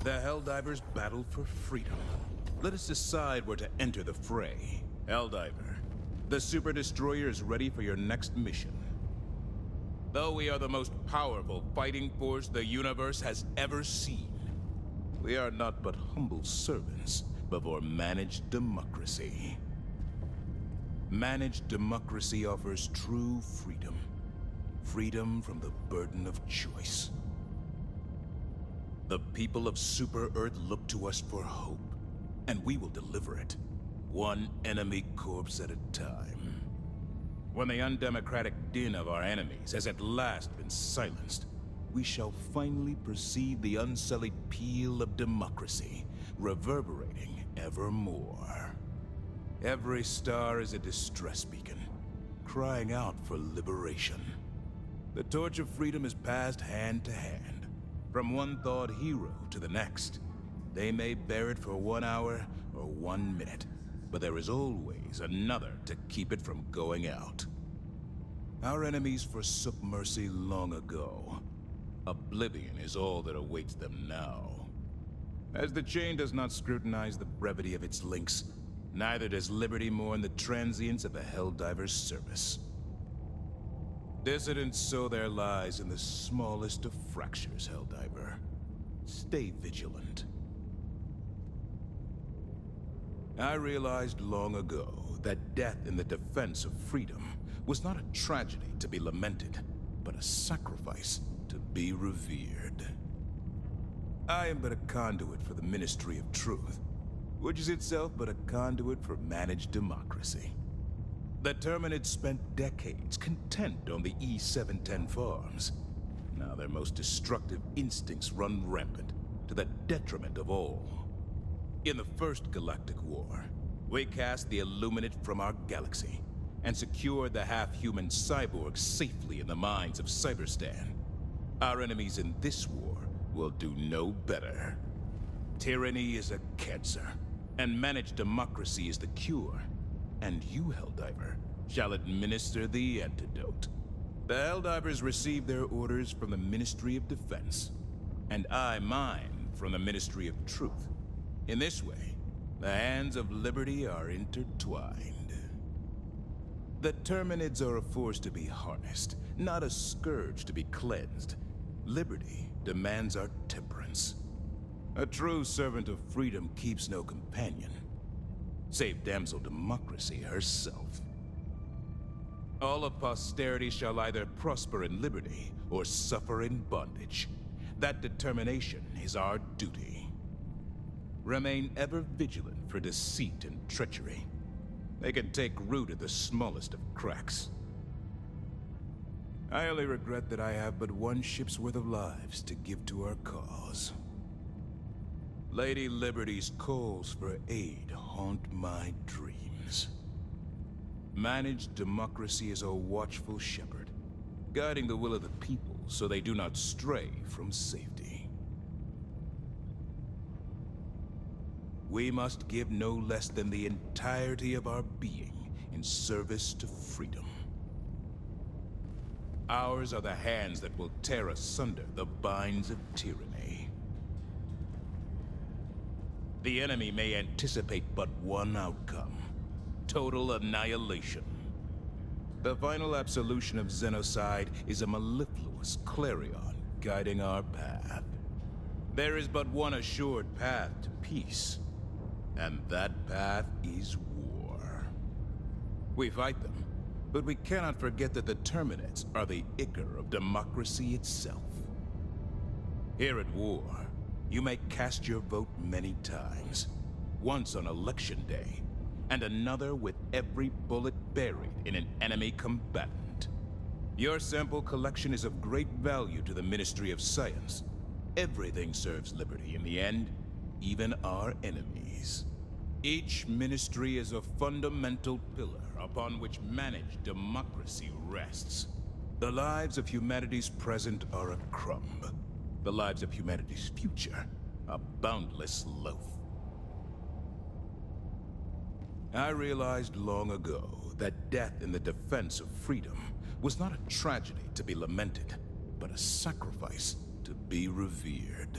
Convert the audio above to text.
The Helldivers battle for freedom. Let us decide where to enter the fray. Helldiver, the Super Destroyer is ready for your next mission. Though we are the most powerful fighting force the universe has ever seen, we are not but humble servants before managed democracy. Managed democracy offers true freedom. Freedom from the burden of choice. The people of Super Earth look to us for hope, and we will deliver it, one enemy corpse at a time. When the undemocratic din of our enemies has at last been silenced, we shall finally perceive the unsullied peal of democracy reverberating evermore. Every star is a distress beacon, crying out for liberation. The torch of freedom is passed hand to hand, from one thawed hero to the next. They may bear it for 1 hour or 1 minute, but there is always another to keep it from going out. Our enemies forsook mercy long ago. Oblivion is all that awaits them now. As the chain does not scrutinize the brevity of its links, neither does liberty mourn the transience of a Helldiver's service. Dissidents sow their lies in the smallest of fractures, Helldiver. Stay vigilant. I realized long ago that death in the defense of freedom was not a tragedy to be lamented, but a sacrifice to be revered. I am but a conduit for the Ministry of Truth, which is itself but a conduit for managed democracy. The Terminids spent decades content on the E710 farms. Now their most destructive instincts run rampant, to the detriment of all. In the First Galactic War, we cast the Illuminate from our galaxy, and secured the half-human cyborgs safely in the mines of Cyberstan. Our enemies in this war will do no better. Tyranny is a cancer, and managed democracy is the cure. And you, Helldiver, shall administer the antidote. The Helldivers receive their orders from the Ministry of Defense, and I mine from the Ministry of Truth. In this way, the hands of liberty are intertwined. The Terminids are a force to be harnessed, not a scourge to be cleansed. Liberty demands our temperance. A true servant of freedom keeps no companion, save damsel democracy herself. All of posterity shall either prosper in liberty or suffer in bondage. That determination is our duty. Remain ever vigilant for deceit and treachery. They can take root at the smallest of cracks. I only regret that I have but one ship's worth of lives to give to our cause. Lady Liberty's calls for aid haunt my dreams. Managed democracy is a watchful shepherd, guiding the will of the people so they do not stray from safety. We must give no less than the entirety of our being in service to freedom. Ours are the hands that will tear asunder the binds of tyranny. The enemy may anticipate but one outcome: total annihilation. The final absolution of Xenocide is a mellifluous clarion guiding our path. There is but one assured path to peace, and that path is war. We fight them, but we cannot forget that the Terminids are the ichor of democracy itself. Here at war, you may cast your vote many times, once on election day, and another with every bullet buried in an enemy combatant. Your sample collection is of great value to the Ministry of Science. Everything serves liberty in the end, even our enemies. Each ministry is a fundamental pillar upon which managed democracy rests. The lives of humanity's present are a crumb. The lives of humanity's future, a boundless loaf. I realized long ago that death in the defense of freedom was not a tragedy to be lamented, but a sacrifice to be revered.